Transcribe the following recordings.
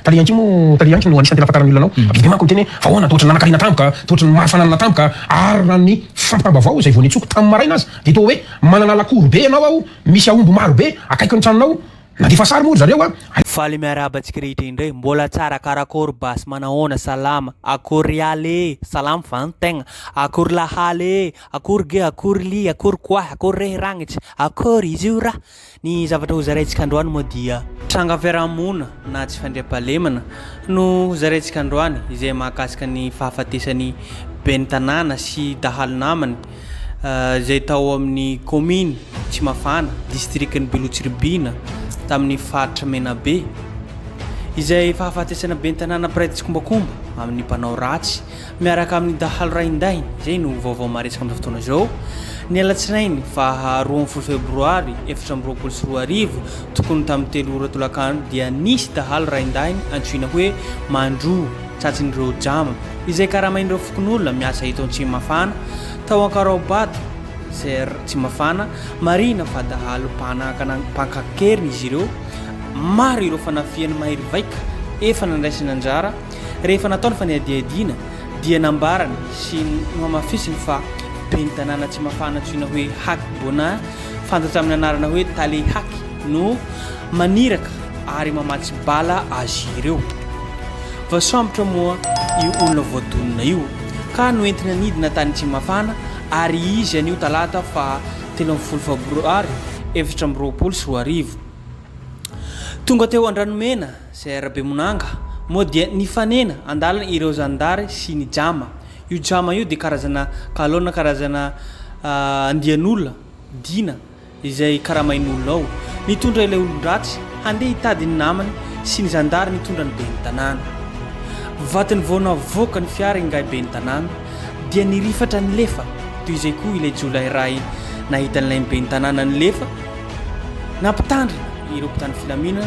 talianky moa talianky no anisan'ny tena afantarana olona anao avy de manko miteny fa ahoana tohatra nanakariana tampoka tohatra ny mahafanana tampoka ary na ny fampabavao izay vao nitsoko tamin'ny maraina azy de to hoe manana lakoro be ianao ao misy aomby maro be akaiky ny tranonao na de fa sary moa zareo faly miarabantsika rehetra indray mbola tsara karakory basy manahoana salama akory ale salama vantegna akory lahaly akory ge akory li akory kwa akory rehiragnitsy akory izy io raha ny zavatra ho zaraintsika androany moa dia tranga fiarahamona na tsy fandriam-pahalemana no zaraintsika androany izay mahakasika ny fahafatesan'ny ben'ny tanàna sy dahalo namany izay tao amin'ny commune Tsimafana districtn'ny Belotsiribina tamin'ny faritra Menabe izay fahafatesana ben'ny tanàna Prêtre Tsikombakomba amin'ny mpanao ratsy miaraka amin'ny dahalo raindainy izay no vaovao maresaka amin'ny fotoana izao ny alatsinainy fa 20 febroary 2024 tokony tamin'ny 3 ora tolakandro dia nisy dahalo raindainy antsoina hoe mandro tsatsin'ireo jama izay karamain'ireo fokon'olona miasa eto Tsimafana tao an-Karabady ser Tsimafana marina fa dahalo pankakeriny izy ireo maro ireo fanafiany mahery vaika efa nandraisina anjara rehefa nataony fa niadiadiana dia nambarany sy mamafisiny fa ben'ny tanàna Tsimafana antsoina hoe Haky Bona fantatra amin'ny anarana hoe Tale Haky no maniraka ary mamatsy bala azy ireo fa sambotra moa io olona voadonina io ka noentina nidina tany Tsimafana ary izy anio talata fa 3 febroary 2024 tonga teo Andranomena Ser Bemonanga moa dia nifanena andalana ireo zandary sy ny jama io jama io dia karazana kalona karazana andian'olona dina izay karamain'olona ao nitondra ilay olon-dratsy handeha hitady ny namany sy ny zandary nitondra ny ben'ny tanàna vatiny voana voaka ny fiara ingay ben'ny tanàna dia nirifatra ny lefa toy izay koa ilay jola iray nahitan'ilay ben'ny tanàna ny lefa nampitandrina ireo mpitandro filaminana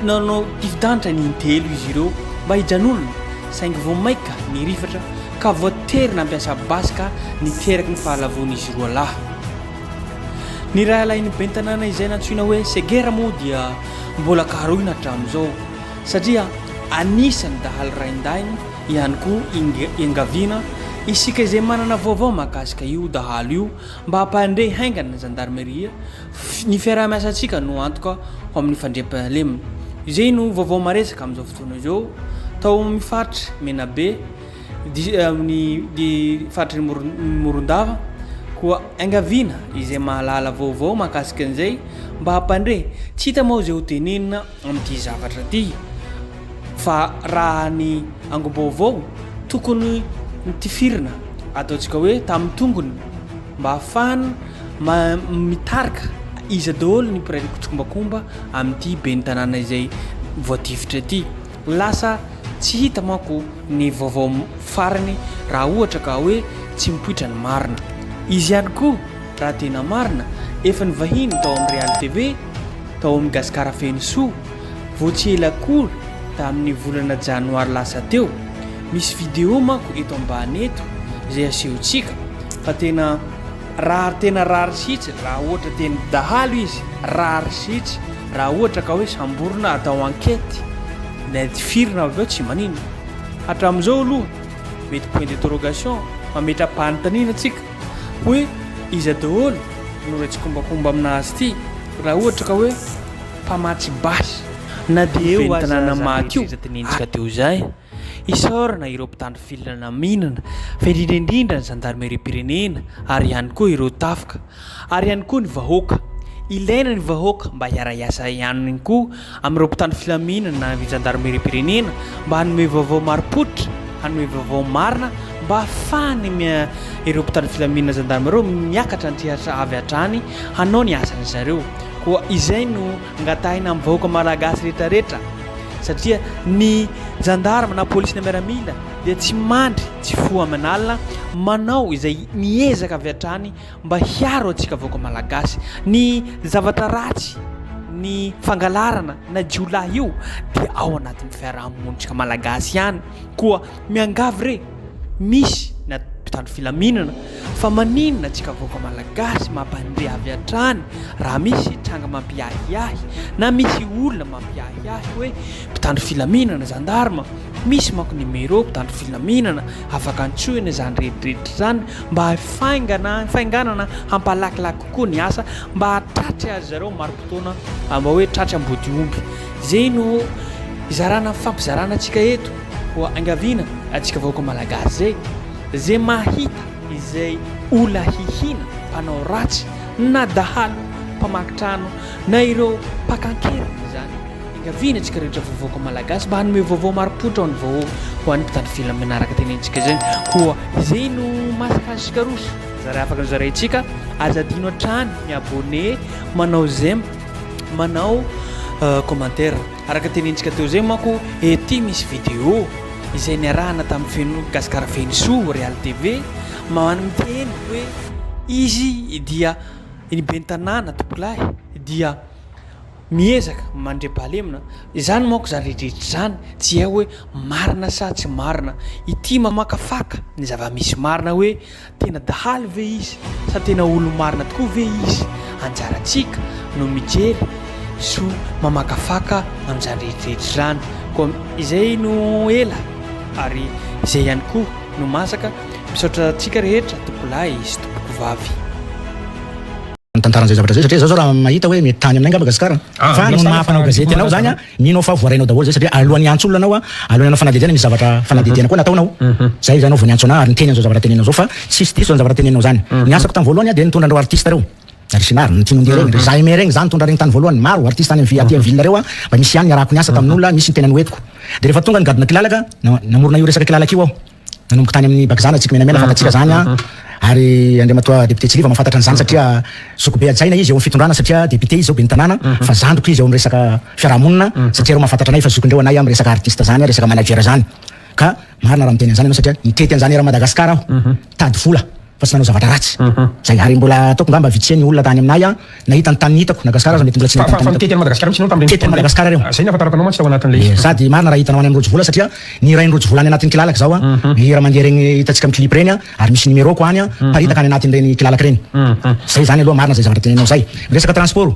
nanao dividanitra ny intelo izy ireo mba hijanolona saingy vao maika nirifatra ka voatery nampiasa basika niteraky ny fahalavon'izy roa lahy ny raha alain'ny ben'ny tanàna izay nantsoina hoe segera moa dia mbola karoina hatramin'izao satria anisany dahalo raindainy ihany koa ingaviana isika izay manana vaovao mahakasika io dahalo io mba hampandre haingana ny gendarmeria ny fiaraha-miasantsika no antoka ho amin'ny fandriam-pahalemana izay no vaovao maresaka amin'izao fotoana izao tao amin'ny faritra Menabe amin'ny faritra Morondava koa angaviana izay mahalala vaovao mahakasika an'izay mba hampandre tsy hita moa izay ho tenenina amin'ity zavatra ity fa raha ny angom-baovao tokony nitifirina ataontsika hoe tamin'ny tongony mba hafahana mitarika izy daholo ny Prêtre Tsikombakomba amin'ity ben'ny tanàna izay voatifitra ity lasa tsy hita manko ny vaovao farany raha ohatra ka hoe tsy mipoitra ny marina izy ihany koa raha tena marina efa ny vahiny tao amin'ny Real TV tao amin'ny Gasikara Fenisoa vao tsy ela kory tamin'ny volana janoary lasa teo misy vidéo manko eto ambany eto izay asehontsika fa tena rary sitsy raha ohatra tena dahalo izy rary sitsy raha ohatra ka hoe samborina atao enquête natifirina avy eo tsy manino hatramin'izao aloha mety point d'interrogation mametra-panontaniana antsika hoe iza daholo no ray Tsikombakomba aminazy ity raha ohatra ka hoe mpamatsy basy na dia eo tanàna maty io tenentsika teo zay isaorana ireo mpitandro filana mihinana fa indrindra ny gendarmerie pirenena ary ihany koa ireo tafika ary ihany koa ny vahoaka ilaina ny vahoaka mba hiara-iasa ihany koa amin'ireo mpitandro filaminana na ny gendarmerie pirenena mba hanome vaovao marim-pototra hanome vaovao marina mba ahafahany ireo mpitandro filaminana gendarmerie miakatra antihatra avy hatrany hanao ny asany zareo koa izay no ngatahina amin'ny vahoaka malagasy rehetrarehetra satria ny gendarme na polisy na miaramila dia tsy mandry tsy fo amin'ny alina manao izay miezaka avy hatrany mba hiaro antsika vahoaka malagasy ny zavatra ratsy ny fangalarana na jiolahy io dia ao anatin'ny fiarahamonitsika malagasy ihany koa miangavy re misy na mpitandro filaminana fa maninona antsika vahoaka malagasy mampandeha avy hatrany raha misy tranga mampiahiahy na misy olona mampiahiahy hoe mpitandro filaminana zandarma misy manko numéro mpitandro filaminana afaka antsoina zany rehetrarehetra zany mba fainganana hampalakilaky kokoa ny asa mba hatratry azy zareo maro-potoana mba hoe tratry ambody omby zay no izarana fampizarana atsika eto ho angavina atsika vahoaka malagasy zay mahita izay ola hihina mpanao ratsy na dahalo mpamakitrano na ireo mpakankeriny zany ingavina atsika rehetra vahoaka malagasy mba hanome vaovao maropotra ho an'ny mpitandro filaminana araka tenentsika zany koa zay no masaka antsika roso zare afaka nozarayntsika azadino hatrany miabone manao zem manao commentaire araka tenentsika teo zay manko ety misy vidéo izay niarahana tamin'ny feno gasikara fenisoa Real TV miteny hoe izy dia niben'ny tanàna tompolahy dia miezaka mandre-pahalemina izany manko zany rehetrarehetra zany tsy hoe marina sa tsy marina ity mamakafaka ny zava-misy marina hoe tena dahaly ve izy sa tena olo marina tokoa ve izy anjaratsika no mijery so mamakafaka amin'izany rehetrarehetra zany koa izay no ela ary izay ihany koa no masaka misaotra tsika rehetra tompolahy sy tompoko vavy tantaran'izay zavatra zay satria zao raha mahita hoe mety tany aminay nga Madagasikara fa no mahafanao gazety anao zany ninao fa voarainao daholo zay satria alohan'ny antso olona anao alohan'ny anao fanadihadiana misy zavatra fanadihadiana koa nataonao zay zany vao niantso anao ary niteny an'izao zavatra tenenao zao fa tsisy diso zany zavatra tenenao zany ny asako tamin'ny voalohany dia nitondra andreo artiste reo ary sinary nitinondi regny ry Zahime regny zany tondra regny tany voalohany maro artiste any aty amin'ny ville reo mba misy ihany niarako niasa tamin'olona misy nitena noetiko dia rehefa tonga nigadona kilalaka namorona io resaka kilalaka io aho nanomboka tany amin'ny bakizana atsika menamena fantatsika zany ary andriamatoa député Tsiliva mahafantatra an'izany satria Sokobe Adjaina izy eo amin'ny fitondrana satria député izy eo ben'ny tanàna fa zandriko izy eo amin'ny resaka fiarahamonina satria reo mahafantatra anay fa zokindreo anay amin'ny resaka artiste zany resaka manager zany ka marina raha miteny an'izany anao satria nitety an'izany era Madagasikara aho tady vola fa tsy nanao zavatra ratsy zay ary mbola ataoko ngamba vitseny olona tany aminay nahita ny tany hitako Madagasikara mety mbola tsy nitety any Madagasikara mitsy anao tety Madagasikara reo zay nafatarako anao mantsy ao anatin'le sady marina raha hitanao any amin'ny rojo vola satria ny rainy rojo vola any anatin'ny kilalaka zao raha mandeha regny hitantsika amin'ny clip reny ary misy numéro ko any paritaka any anatin'ireny kilalaka reny zay zany aloha marina zay zavatra tenenao zay resaka transport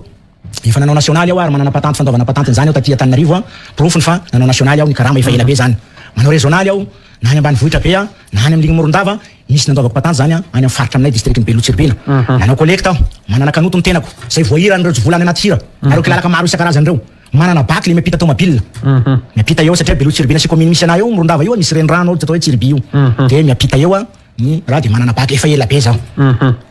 efa nanao nasionaly aho ary manana patante fandaovana patante zany aho taty Antananarivo profony fa nanao nasionaly aho ny karama efa ela be zany manao régionaly aho na any ambanivohitra be na any amin'ny Ligny-Morondava misy nandaovako patante zany any amin'ny faritra aminay districtny Belotsirbina nanao collecte aho manana kanoto ny tenako zay voahira ny rojo volany anaty hira ary kilalaka maro isan-karazany reo manana baky le miapita tomobile miapita eo satria Belotsirbina sy commune misy anay eo Morondava io misy renirano olo atao hoe Tsirby io dia miapita eo ny raha dia manana baky efa ela be zaho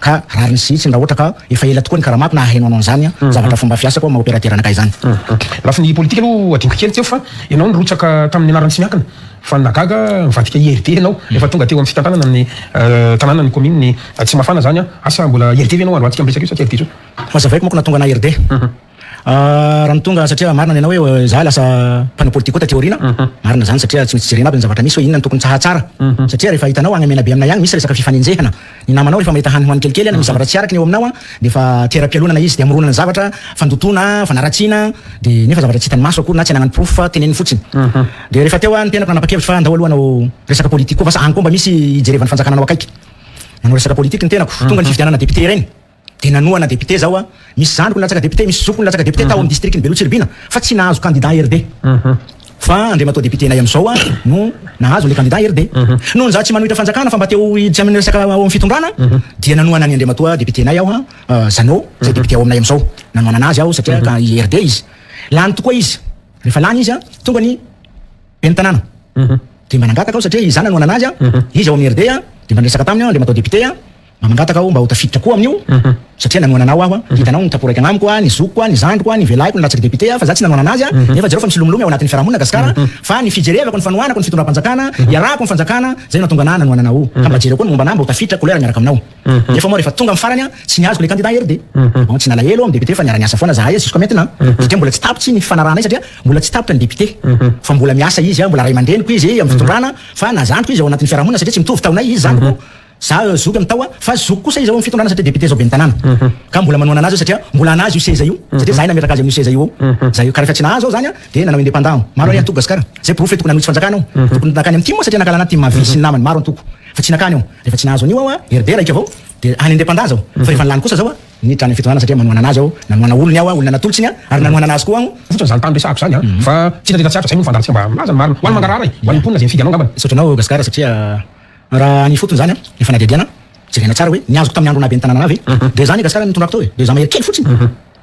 ka rariny sitsiny raha ohatra ka efa ela tokoa ny karamako na haino anao zany zavatra fomba fiasako ma opérateur anakay zany lafa ny politika aloha adiniko kely teo fa ianao nirotsaka tamin'ny anarany tsy miakina fa nagaga mivadika IRD ianao efa tonga teo amin'ny fitantanana amin'ny tanàna ny commune ny tsy mafana zany asa mbola IRD ve ianao androantsika amresaka io sa tsy IRD io mazavaiko moko natonga na IRD raha nitonga satria marina ny anao hoe za lasa mpanao politika koa taty aoriana marina zany satria tsy maintsy jerena aby ny zavatra misy hoe inona ny tokony tsahatsara satria rehefa hitanao agny amena be aminay agny misy resaka fifanenjehana ny namanao rehefa mahita hany hoany kelikely misy zavatra tsy araky ny eo aminao dia fa tera-pialonana izy dia amoronana zavatra fandotona fanaratsiana dia nefa zavatra tsy hitany maso akory na tsy ananany proof fa teneny fotsiny dia rehefa teo ny mpianako nanapa-kevitra fa andao alohanao resaka politika koa fa sa any koa mba misy ijerevany fanjakananao akaiky nanao resaka politika ny tenako tonga ny fividianana député reny dia nanoana député zao misy zandriko nilatsaka député misy zokony nilatsaka député tao amin'ny districtny Belotsirbina fa tsy nahazo candidat IRD fa andriamatoa député nay amin'izao no nahazo le candidat IRD noho ny za tsy manohitra fanjakana fa mba teo iditsy amin'ny resaka ao amin'ny fitondrana dia nanoana ny andriamatoa député nay aho Zano zay député ao aminay amin'izao nanoana anazy aho satria ka IRD izy lany tokoa izy rehefa lany izy tonga ny ben'ny tanàna dia manangataka aho satria izy zany nanoana anazy izy ao amin'ny IRD dia mandresaka taminy andriamatoa député mamangataka aho mba ho tafiditra koa amin'io satria nanoana anao aho hitanao nitaporaiky agnamiko ny zokoko ny zandriko ny velaiko nilatsaka député fa za tsy nanoana anazy nefa jereo fa misy lomolomy ao anatin'ny fiarahamonina Gasikara fa ny fijerevako ny fanohanako ny fitondram-panjakana iarako ny fanjakana zay natonga ana nanoana anao ka mba jereo koa ny momba anao mba ho tafiditra kolera miaraka aminao nefa moa rehefa tonga amin'ny farany tsy nihazoko le candidat IRD tsy nalahelo amin'ny député fa niara-niasa foana zahay jusqu'à maintenant satria mbola tsy tapitsy ny fanaranay satria mbola tsy tapitra ny député fa mbola miasa izy mbola ray aman-dreniko izy amin'ny fitondrana fa na zandriko izy ao anatin'ny fiarahamonina satria tsy mitovy taonay izy zandriko za zoky amin'ny tao fa zoky kosa izy ao amin'ny fitondrana satria député zao ben'ny tanàna ka mbola manoana anazy satria mbola anazy io seza io satria zahay nametraka azy amin'ny seza io za io karaha fiatsina zao zany de nanao indépendant maro ihany toko gasikara zay profet tokony hanohitsy fanjakana ao tokony nakany amin'ny timo satria nakalana ty mavisy ny namany maro antoko fa tsy nakany ao rehefa tsy nahazo an'io ao RD raika avao de any indépendant zao fa rehefa nilany kosa zao niditra any fitondrana satria manoana anazy ao nanoana olony ao olona natolotsiny ary nanoana anazy koa ao fotsiny zany tany resako zany fa tsy tadita tsiatra zay moa fandarantsika mba malaza ny marina ho an'ny mangarara ho an'ny mponina zay mifidy anao ngambany sotranao gasikara satria raha ny fotony zany efa nadiadiana jerena tsara hoe niazoko tamin'ny andro nabe ny tanàna avy de zany gasikara nitondrako tao de za mahery kely fotsiny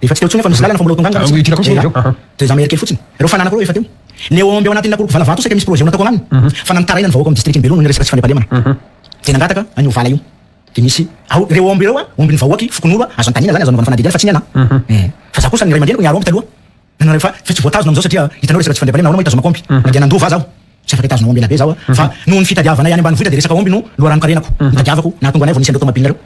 efa tsy teo tsony fa misy lalana fa mbola tonganga de za mahery kely fotsiny reo fananako reo efa teo ny eo amby ao anatin'ny nakolo valavato saika misy projet natako aminy fa nanitaraina ny vahoaka amin'ny district Belono ny resaka tsy fanepandemana de nangataka anio vala io de misy reo omby reo omby ny vahoaky fokon'olo azo antanina zany azo anaovana fanadidana fa tsy ny ana fa za kosa ny ray aman-dreniko niaro omby taloha nanao fa tsy voatazona amizao satria hitanao resaka tsy fanepandemana nahoana mahitazoma kompy na dia nandova zaho tsy afaka hitazona omby ela be zaho fa noho ny fitadiavana any ambany vohitra de resaka omby no loharano karenako nitadiavako nahatonga anay vao nisy an'ireo tomobilinareo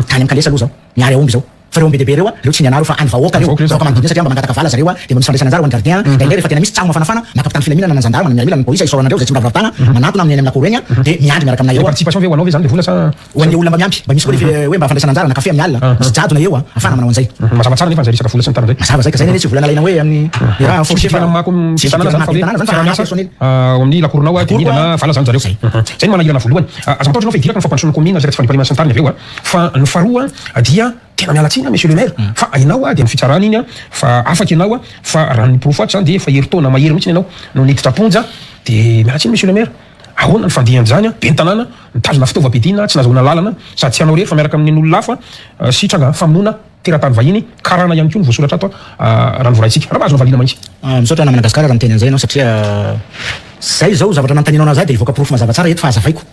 tany amin'ny kalesa aloha zaho miary omby zao fa reo omby dehibe reo tsy nianaro fa any vahoaka reo vahoaka manodidina satria mba mangataka vala zareo de mba misy fandraisana anjara ho an'ny gardien indray rehefa tena misy tsaho mafanafana makapitany filaminana na zandarma na miaramila na polisa isoranandreo zay tsy miraviravitana manatona amin'ny amin'ny nakoro eny de miandry miaraka aminay eo participation ve ho anao ve zany le vola sa ho an'le olona mba miampy mba misy koa hoe mba fandraisana anjara na kafe amin'ny alina misy jadona eo afana manao an'izay mazava tsara nefa zay resaka vola sy ny tariny zay mazava zay ka zay neny tsy volana alaina hoe amin'ny raha forcé fa mako tanana zany fa hoe ao amin'ny lakoronao de midana vala zany zareo zay ny manahirana voalohany aza mataotra anao fa idiraka ny fampandrosoana commune zay tsy fanipariana sy ny tariny aveo fa ny faharoa dia tena mialatsina monsieur le maire fa ainao dia ny fitsarana iny fa afaka ianao fa raha ny profate zany de efa heritona mahery mihitsy ianao no niditra ponja de mialatsiny monsieur le maire ahoana ny fandihany zany be ny tanàna mitazona fitaovam-piadina tsy nahazoana lalana sady tsy anao rery fa miaraka amin'ny olo lafa sitranga famonoana teratany vahiny karana ihany koa ny voasoratra ato raha ny voraintsika raha mahazona valina mahitsy misaotra na Madagasikara raha miteny an'izay ianao satria zay zao zavatra nantaninao anazy de ivoaka profo mazava tsara eto fa azavaiko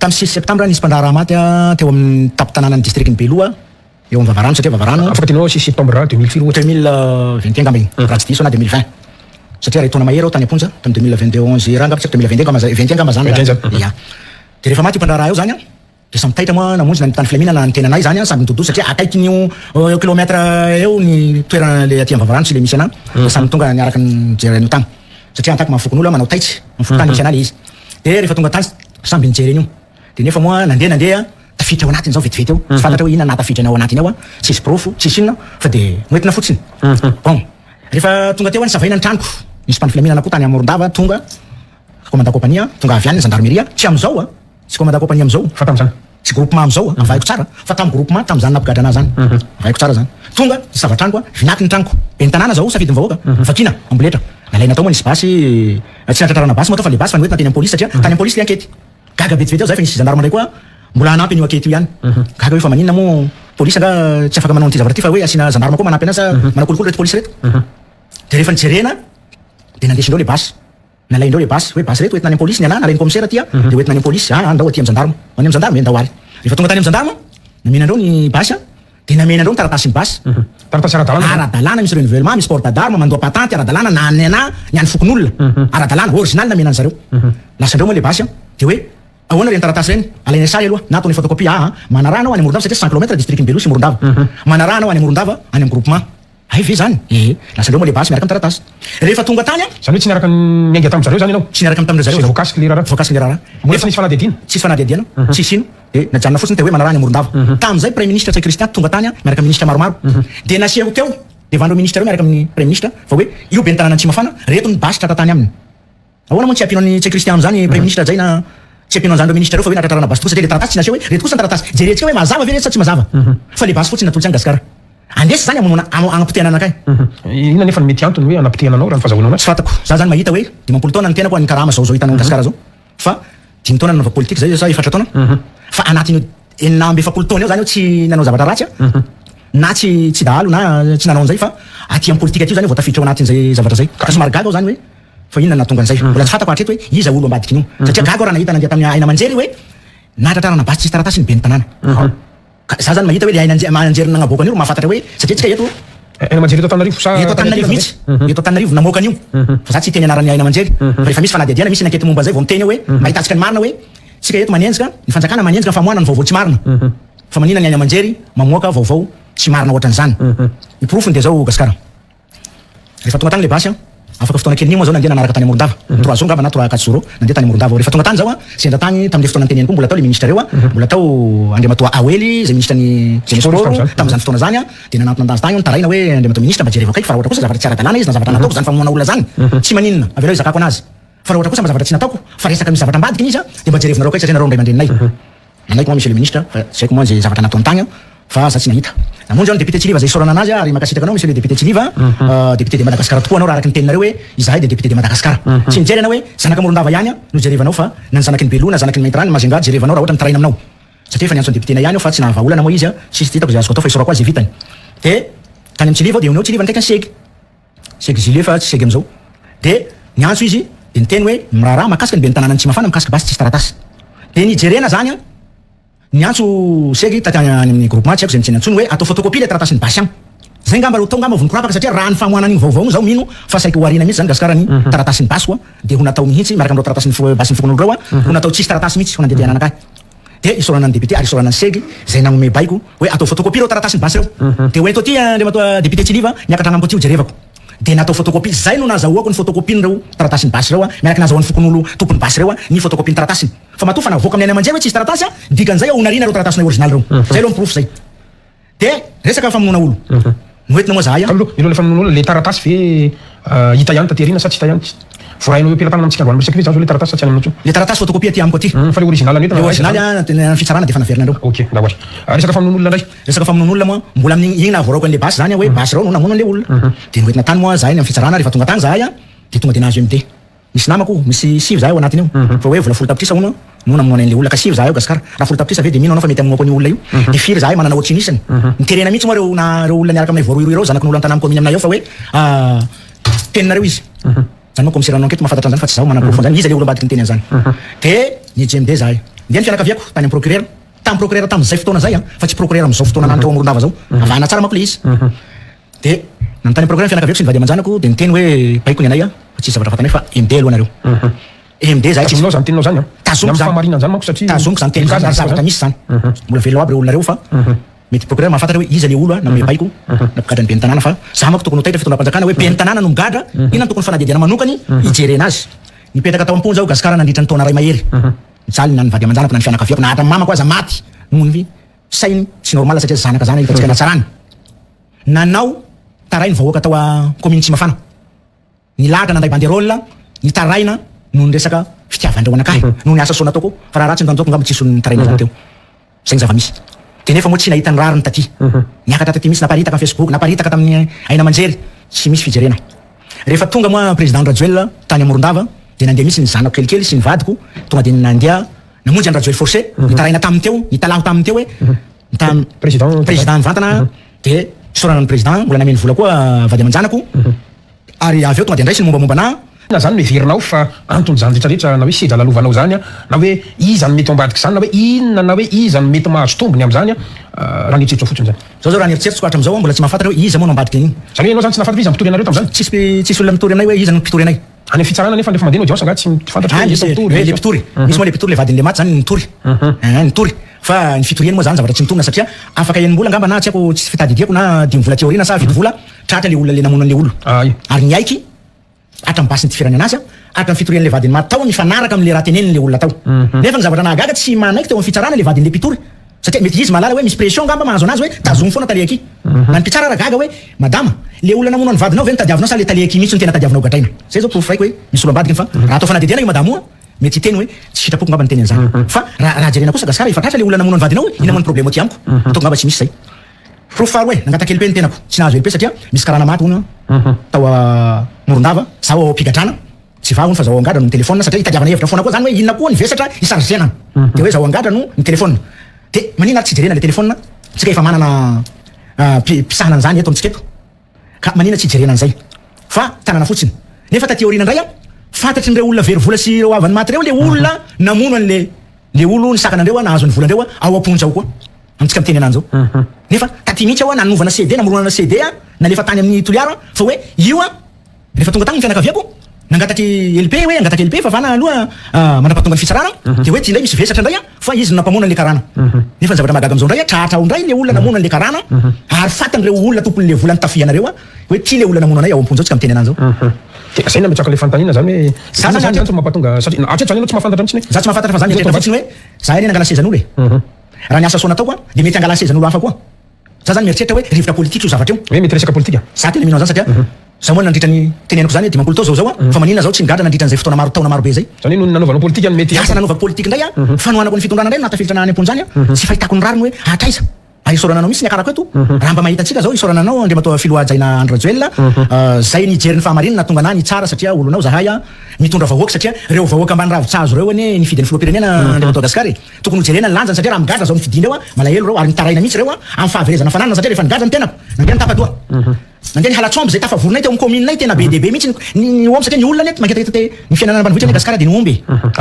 tamin'ny 6 septembre nisy mpandraha maty teo amin'ny tapo-tanàna ny districtny Beloa eo amin'ny Vavarano satria Vavarano afaka tinao 6 septembre 2021 ngambany raha tsy diso na 2020 satria raha taona mahery ao tany amponja tamin'ny 2021 raha ngamba tsy 2021 ngamba zany ya de rehefa maty mpandraha eo zany de samy taitra moa namonjy na tany filaminana na ny tenanay zany samby nitodoso satria akaiky nio kilometre eo ny toerana le aty amin'ny Vavarano sy le misy ana samy tonga niaraka ny jereny tany satria antako mahafokon'olo manao taitsy mifoky tany misy ana le izy de rehefa tonga tany samby nijereny io de nefa moa nandeha tafiditra ao anatiny zao vetivety eo tsy fantatra hoe inona natafidra ao anatiny ao tsisy profo tsisy inona fa de noentina fotsiny bon rehefa tonga teo any savahina ny tranoko misy mpanifilaminana koa tany Morondava tonga commandant compagnie tonga avy any gendarmerie tsy amizao tsy commandant compagnie amizao fa tamizany tsy groupement amizao avaiko tsara fa tam groupement tamizany napigadra anazy zany avaiko tsara zany tonga savatranoko vinaky ny tranoko be ny tanàna zao safidy ny vahoaka vakina amboletra nalaina tao moa nisy basy tsy natratrarana basy moa tao fa le basy fa nihoetina teny amin'ny police satria tany amin'ny police le ankety gaga vetivety eo zay fa nisy gendarme ndray koa mbola hanampy an'io ankety io ihany gaga io fa maninona moa police nga tsy afaka manao ty zavatra ty fa hoe asina gendarme koa manampy anazy sa manakolokolo reto police reto de rehefa nijerena de nandesindreo le basy nalaindreo le basy hoe basy reto hoentina any amin'ny police ny ana nalainy commissaire aty de hoentina any amin'ny police andao aty amin'ny gendarme any amin'ny gendarme ndao ary rehefa tonga tany amin'ny gendarme namenandreo ny basy de namenandreo ny taratasy ny basy taratasy ara-dalàna misy renouvellement misy porte d'arme mandoa patente ara-dalàna na ny ana ny any fokon'olona ara-dalàna original namenany zareo lasandreo moa le basy de hoe ahoana reny taratasy reny alaina sary aloha na ataony photocopie manaraha anao any Morondava satria 100 km district Beloa sy Morondava manaraha anao any Morondava any amin'ny groupement ay ve zany lasandreo moa le basy miaraka amin'ny taratasy rehefa tonga tany zany hoe tsy niaraka miainga tamin'ny zareo zany ianao tsy niaraka tamin'ny zareo voakasiky le raharaha voakasiky le raharaha nefa nisy fanadihadiana tsisy fanadihadiana tsisy ino de najanona fotsiny te hoe manaraha any Morondava tam'izay premier ministre Tsay Christian tonga tany miaraka amin'ny ministre maromaro de nasieho teo de vandreo ministre reo miaraka amin'ny premier ministre fa hoe io be ny tanàna tsy mafana reto ny basy tratra tany aminy ahoana moa tsy ampianao ny Tsay Christian zany premier ministre zay na tsy ampianao zany reo ministre reo fa hoe natratrarana basy satria le taratasy tsy naseho hoe reto kosa ny taratasy jerentsika hoe mazava ve reto sa tsy mazava fa le basy fotsiny natolotsy any Gasikara andesy zany amonona agnapotehana anakay inona nefa mety antony hoe anapotehana anao raha ny fahazahoana tsy fantako za zany mahita hoe 10 taona ny tenako any karama zao hitanao Gasikara zao fa 5 taona nanova politique zay sa 4 taona fa anatiny 9 taona eo zany eo tsy nanao zavatra ratsy na tsy dahalo na tsy nanao an'izay fa aty amin'ny politique aty zany vao tafiditra ao anatin'izay zavatra zay ka somary gaga ao zany hoe fa inona natonga an'izay mbola tsy fantako hatreto hoe iza olo ambadiky io satria gaga raha nahita nandeha tamin'ny aina amanjery hoe natratrarana basy tsisy taratasy ny be ny tanàna za zany mahita hoe le aina amanjery nagnaboaka an'io mahafantatra hoe satria tsika eto aina amanjery eto Antananarivo sa eto Antananarivo mihitsy eto Antananarivo namoaka an'io fa za tsy teny anaran'ny aina amanjery fa rehefa misy fanadihadiana misy nankety momba an'izay vao miteny hoe mahitatsika ny marina hoe tsika eto manenjika ny fanjakana manenjika ny famoahana ny vaovao tsy marina fa manina ny aina amanjery mamoaka vaovao tsy marina ohatran'izany ny profony de zao Gasikara rehefa tonga tany le basy afaka fotoana kely moa zao nandeha nanaraka tany Morondava 3 jours ngamba na 4 jours nandeha tany Morondava rehefa tonga tany zao sendra tany tam'le fotoana teneny koa mbola tao le ministre reo mbola tao Andriamatoa Awely zay ministre ny jeunesse sport tam'zany fotoana zany de nanantona andazy tany taraina hoe Andriamatoa ministre mba jereva kaiky fa raha ohatra kosa zavatra tsy ara-dalàna izy na zavatra nataoko zany famonoana olona zany tsy maninona avy eo izakako anazy fa raha ohatra kosa mba zavatra tsy nataoko fa resaka misy zavatra ambadiky izy de mba jerevinareo kaiky satria nareo ndray mandreninay nanay koa monsieur le ministre fa tsy haiko moa zay zavatra nataony tany fa za tsy nahita namonjy ao député Tsiliva zay isorana anazy ary makasitraka anao monsieur le député Tsiliva député de Madagascar tokoa anao raha araky ny teninareo hoe izahay de député de Madagascar tsy mijery anao hoe zanaka Morondava ihany no jerevanao fa na ny zanaky ny Beloa na zanaky ny Maintrany Majunga jerevanao raha ohatra mitaraina aminao satria efa niantso ny député na ihany fa tsy nahavaolana moa izy tsisy hitako zay azoko atao fa isorako azy vitany de tany amin'ny Tsiliva de eo Tsiliva ndraiky ny Segy Julie fa tsy Segy am'zao de niantso izy de niteny hoe miraharaha makasika ny be ny tanàna ny Tsimafana mikasika basy tsisy taratasy de nijerena zany niantso Segy tatany amin'ny groupement tsy haiko zay nitseny antsony hoe atao photocopie le taratasy ny basy agny zay ngamba ro tao ngamba vonokorapaka satria raha ny famoahana an'igny vaovao zao mino fa saika hoarina mihitsy zany gasikara ny taratasy ny basy koa de ho natao mihitsy miaraka am'reo taratasy ny basy ny fokon'olo reo ho natao tsisy taratasy mihitsy ho nandeha anakay de isorana ny député ary isorana ny Segy zay nagnome baiko hoe atao photocopie reo taratasy ny basy reo de hoe to ty Andriamatoa député Tsiliva niakatra agnambo ty ho jerevako de natao photocopie zay no nazahoako ny photocopie reo taratasy ny basy reo miaraka nazahoan'ny fokon'olo tompony basy reo ny photocopie ny taratasy fa matoa fa navoaka amin'ny amanjay hoe tsisy taratasy dikan'izay onarina reo taratasy na original reo zay lo proof zay de resaka famonoana olo noentina moa zahay aloha ilo le famonoana olo le taratasy ve hita ihany taterina sa tsy hita ihany vorahinao eo pelatana amintsika androany resaka ve zany le taratasy sa tsy any amintsio le taratasy photocopie aty amiko aty fa le original ny le original ny fitsarana de fa naverina reo ok d'accord resaka famonoana olona ndray resaka famonoana olona moa mbola amin'ny igny nahavoarako an'le basy zany hoe basy reo no namono an'le olona de noentina tany moa zahay ny amin'ny fitsarana rehefa tonga tany zahay de tonga de nahazo MD misy namako misy sivy zahay ao anatiny eo fa hoe vola folo tapitrisa hono no namono an'le olona ka sivy zahay ao gasikara raha folo tapitrisa ve de mino anao fa mety amonoako an'io olona io de firy zahay manana ohatry nisany niterena mihitsy moa reo olona niaraka aminay voaroiroy reo zanaky n'olo an-tanàmy commune aminay ao fa hoe teninareo izy zany moa commissaire anao enquête mahafantatra an'zany fa tsy zaho manana profond zany izy le olo ambadiky niteny an'zany de nijy MD zahay ndeha ny fianakaviako tany amin'ny procureur tam procureur tam'izay fotoana zay fa tsy procureur am'izao fotoana nany tao Morondava zao avana tsara mako le izy de nanontany procureur fianakaviako sy nivady amanjanako de niteny hoe baiko ny anay fa tsisy zavatra fatanay fa MD aloha nareo MD zahay aminao zany teninao zany tazomiko zany famarina zany manko satria tazomiko zany teny zany zavatra misy zany mbola velo aby reo olona reo fa mety procureur mahafantatra hoe iza le olo nanome baiko napigadra ny ben'ny tanàna fa za manko tokony ho taitra fitondra mpanjakana hoe ben'ny tanàna no migadra inona tokony fanadihadiana manokany hijerena azy nipetraka tao am-pony zao gasikara nandritra ny taona ray mahery mijaly na nivady amanjanako na ny fianakaviako na hatra mamako aza maty noho ny sainy tsy normal satria zanaka zany hitantsika natsarany nanao tarainy vahoaka tao a commune Tsimafana nilahatra nanday banderole nitaraina noho ny resaka fitiavandreo anakay noho ny asa soa nataoko fa raha ratsy nitanjoko ngamba tsisy ny taraina zany teo zay ny zava-misy de nefa moa tsy nahita ny rariny taty niakatra taty misy naparitaka amin'ny Facebook naparitaka tamin'ny aina aman-jery tsy misy fijerena rehefa tonga moa président Rajoel tany a Morondava de nandeha misy ny zanako kelikely sy ny vadiko tonga de nandeha namonjy any Rajoel forcé nitaraina taminy teo nitalaho taminy teo hoe président mivantana de sorana ny président mbola nameny vola koa vady aman-janako ary avy eo tonga de ndraisy ny mombamombanà na zany meverinao fa antony zany rehetrarehetra na hoe sedra lalovanao zany na hoe iza ny mety ambadiky zany na hoe inona na hoe iza ny mety mahazo tombony am'zany raha nieritseritra fotsiny zany zao raha nieritseritsiko hatram'izao mbola tsy mahafantatra hoe iza moa no ambadiky an'iny zany hoe anao zany tsy nahafantatra iza mipitory anareo tam'zany tsisy olona mitory anay hoe iza no mpitory anay any amin'ny fitsarana nefa lefa mandeha audience nga tsy fantatra le pitory misy moa le pitory le vadiny le maty zany nitory nitory fa ny fitoriany moa zany zavatra tsy mitongina satria afaka enim-bola ngamba na tsy haiko tsy fitadidiako na 10 vola teorina sa 20 vola tratra le olona le namono an'le olo ary ny aiky hatram'basy ny tifirany anazy hatram fitorian'le vadiny maty tao nifanaraka am'le raha teneniny le olona tao nefa ny zavatra nahagaga tsy manaiky teo amin'ny fitsarana le vadiny le pitory satria mety izy malala hoe misy pression ngamba mahazo anazy hoe tazomy foana taliaky na ny mpitsara raha gaga hoe madama le olona namono ny vadinao ve ny tadiavinao sa le taliaky mihitsy ny tena tadiavinao gadraina zay zao proof raiko hoe misy olo ambadiky fa raha atao fanadihadiana io madamo mety hiteny hoe tsy sitrapoko ngamba ny teny an'izany fa raha jerena kosa gasikara efa tratra le olona namono ny vadinao ina moa ny problème ty amiko atao ngamba tsy misy zay proof faro hoe nangata kely pe ny tenako tsy nahazo ely pe satria misy karana maty hono tao a Morondava zaho ao mpigadrana tsy va hono fa zaho angada no ny telefona satria itadiavana hevitra foana koa zany hoe inona koa ny vesatra isarzenana de hoe zaho angada no ny telefona de manina tsy jerena le telefona tsika efa manana pisahana an'izany eto amitsika eto ka manina tsy jerena an'izay fa tanana fotsiny nefa taty aoriana indray fantatry nireo olona very vola sy reo avany maty reo le olona namono an'le le olo ny sakanandreo nahazo ny volandreo ao aponjao koa amitsika miteny ananjy zao nefa taty mihitsy ao nanovana CD namoronana CD nalefa tany amin'ny toliara fa hoe io rehefa tonga tany ny fianakaviako nangataka LP hoe angataka LP fa vana aloha manapatonga ny fitsarana de hoe ty ndray misy vesatra ndray fa izy nampamono an'le karana nefa ny zavatra mahagaga am'zao ndray tratra ao ndray le olona namono an'le karana ary fatan'ireo olona tompon'le volany tafianareo hoe ty le olona namono anay ao amponjao tsika miteny ananjy zao zay nametraka le fanontaniana zany hoe zany tsy mampatonga satria atreto zany anao tsy mahafantatra mihitsy za tsy mahafantatra fa zany etreta fotsiny hoe za eny angala sezan'olo raha ny asa soa natao de mety angala sezan'olo hafa koa za zany mieritreritra hoe rivotra politika io zavatra io hoe mety resaka politika za tena mino zany satria za moa nandritra ny teneniko zany dimampolo tao zao fa manina zao tsy nigadra nandritra an'izay fotoana maro taona maro be zay zany hoe nanovanao politika ny mety asa nanovako politika indray fanohanako ny fitondrana indray natafilitra any am-pony zany tsy fahitako ny rariny hoe atraiza isorananao misy ny akarako eto raha mba mahita antsika zao isorananao andriamatoa filoha jaina Andro Rajoelina zay nijery ny fahamarinana tonga na ny tsara satria olonao zahay mitondra vahoaka satria reo vahoaka ambany ravitsazo reo ane nifidy ny filoha-pirenena andriamatoa Gasikara tokony hojerena ny lanjany satria raha migadra zao nifidiny reo malahelo reo ary mitaraina mihitsy reo amin'ny fahaverezana fananana satria rehefa nigadra ny tenako nandeha nitapadoa nandeha ny halatromby zay tafavorinay teo amin'ny commune-nay tena be dehibe mihitsy ny omby satria ny olona nety manketaketa ny fiainana ambanivohitra ny Gasikara de ny omby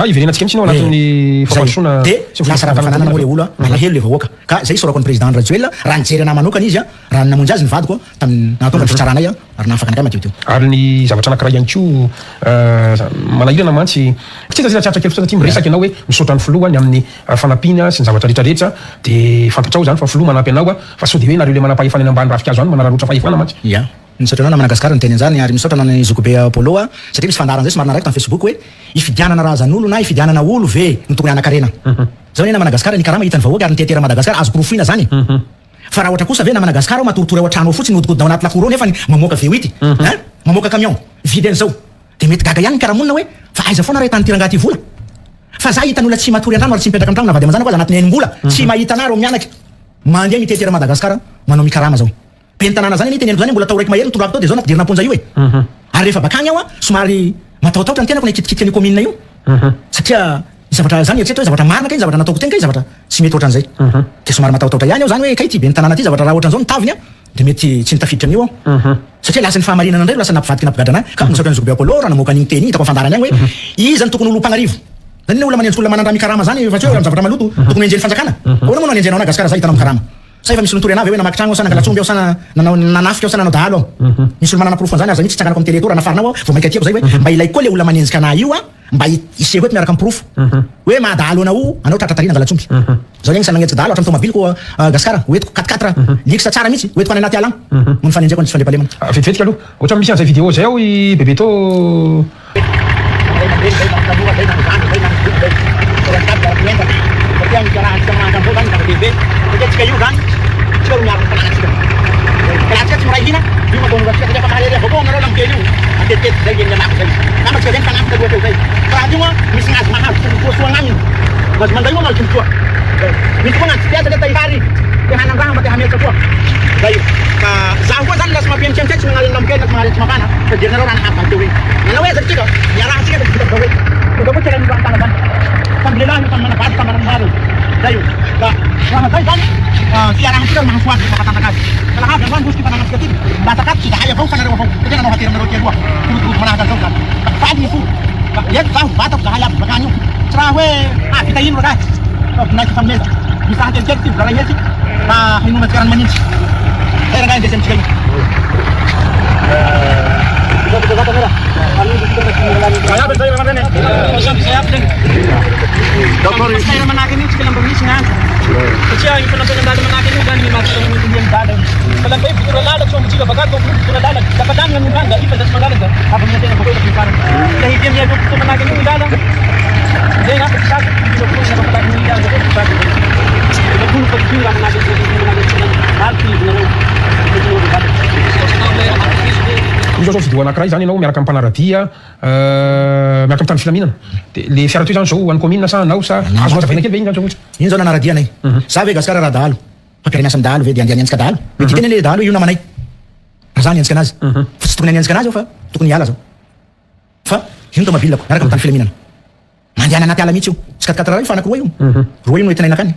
iverenatsika mihitsy nao anatin'ny fampandrosoana de lasa rava-fananana moa le olo malahelo le vahoaka ka zay sorako ny président Rajoelina raha nijery anah manokana izy raha namonjy azy nivadiko tamin'ny nahatonga ny fitsaranay ary naafaka anakay matio teo ary ny zavatra anankiray ihany koa malahirana mantsy tsy zay tsatra kely fotsiny satria miresaka ianao hoe misaotra ny filoha ny amin'ny fanampiana sy ny zavatra rehetrarehetra de fantatrao zany fa filoha manampy anao fa sao de hoe nareo le manam-pahefanana ambany ravikazo any manararotra fahefana mantsy ya misaotra anao na Madagasikara ny teny an'izany ary misaotra na ny Zokobe Apollo satria misy fandaharan zay somary naraiky tamin'ny Facebook hoe ifidianana razan'olo na ifidianana olo ve ny tokony anakarena zao na Madagasikara ny karama hitany vahoaka ary ny tetera Madagasikara azo porofina zany fa raha ohatra kosa ve na Madagasikara matoritory ao an-trano ao fotsiny hodikodigna ao anaty lakoro nefa mamoaka V8 mamoaka camion vidy an'izao de mety gaga ihany ny karamonina hoe fa aiza foana raha hitany tirangaty vola fa za hitan'olona tsy matory an-trano ary tsy mipetraka an-trano na vady amazana koa za anatin'ny enim-bola tsy mahita anaro mianaka mandeha mitetera Madagasikara manao mikarama zao pen'ny tanàna zany teneniko zany mbola tao raiky mahery nitondrako tao de zao nampidirina ponja io ary rehefa bakany aho somary matahotahotra ny tenako nikitikitika ny commune io satria zavatra zany eritretra hoe zavatra marina kay zavatra nataoko teny kay zavatra tsy mety ohatran'izay de somary matahotahotra ihany aho zany hoe kay ty be ny tanàna ty zavatra raha ohatran'izao nitaviny de mety tsy nitafiditra an'io aho satria lasa ny fahamarinana indray lasa nampivadika nampigadrana ka misaotra ny Zokobe Apollo raha namoaka an'igny teny hitako fandarany agny hoe iza ny tokony olo mpagnarivo zany ny olona manenjika olona manandraha mikarama zany fa tsy hoe zavatra maloto tokony enjeny fanjakana ahoana moa nanenjenao na Gasikara za hitanao mikarama sa efa misy notory anavy hoe namaky tragno sa nangalatsomby ao sa nanafika ao sa nanao dahalo aho misy olo manana proof zany aza mihitsy tsanganako amin'ny télétour nafarinao ao vao maika tiako zay hoe mba ilay koa le olona manenjika anah io mba iseho eto miaraka amin'ny proof hoe mahadahalo anao anao tratratarina angalatsomby zao igny sa nagnenjika dahalo hatrany tomobiliko Gasikara hoetiko 4x4 liksa tsara mihitsy hoetiko any anaty ala mo ny fanenjeko ny tsy fandepalemana vetivetika aloha ohatra misy an'izay vidéo zay ao i bebe to zao vidéo anankiray zany ianao miaraka am'mpanaradia miaraka am'tany filaminana de le fiara toy zany zao any commune sa anao sa azo mazavaina kely ve iny zany zao iny zao nanaradianay za ve Gasikara raha dahalo fampiarana miasa dahalo ve de andeha niantsika dahalo mety teny le dahalo io namanay raha zany niantsika anazy fa tsy tokony aniantsika anazy fa tokony hiala zao fa ino tomobilako miaraka am'tany filaminana mandeha anaty ala mihitsy io tsy 4x4 io fa anankiroa io roa io no entinay nakany